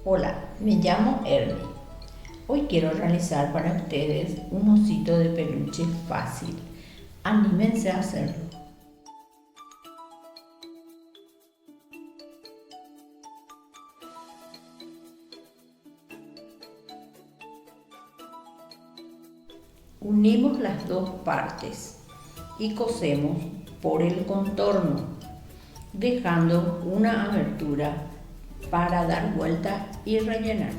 Hola, me llamo Ernie. Hoy quiero realizar para ustedes un osito de peluche fácil. Anímense a hacerlo. Unimos las dos partes y cosemos por el contorno, dejando una abertura para dar vuelta y rellenar.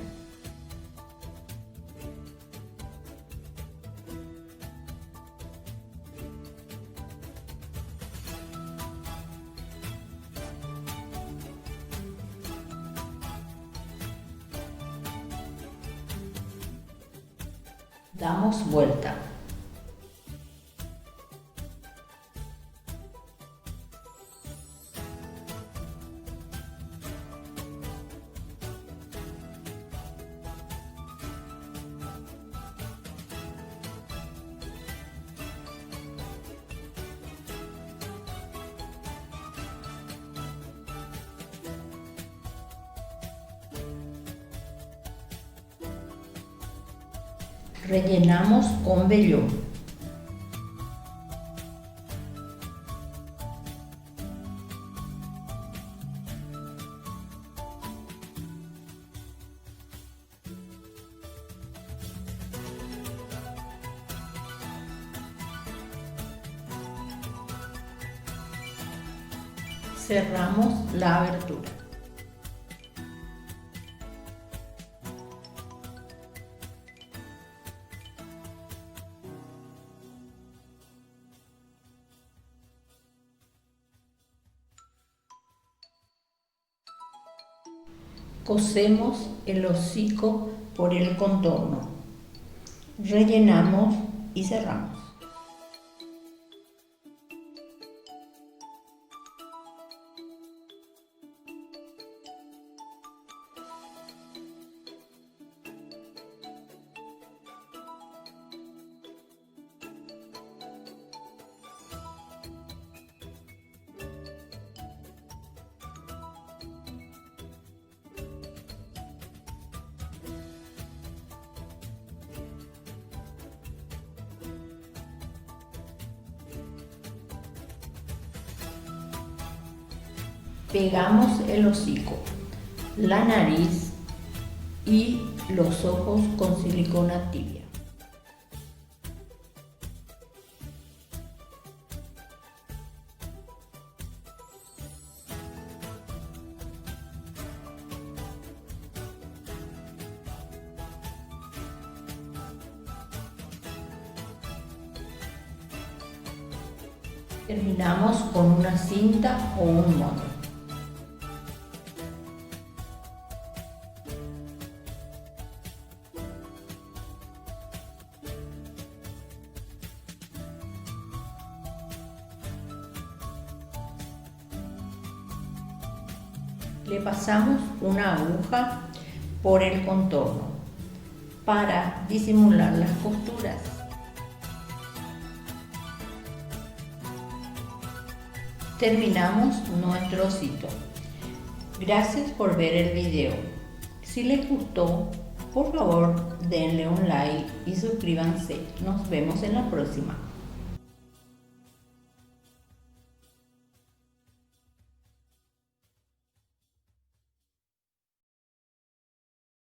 Damos vuelta. Rellenamos con vellón. Cerramos la abertura. Cosemos el hocico por el contorno. Rellenamos y cerramos. Pegamos el hocico, la nariz y los ojos con silicona tibia. Terminamos con una cinta o un mono. Le pasamos una aguja por el contorno para disimular las costuras. Terminamos nuestro osito. Gracias por ver el video. Si les gustó, por favor denle un like y suscríbanse. Nos vemos en la próxima.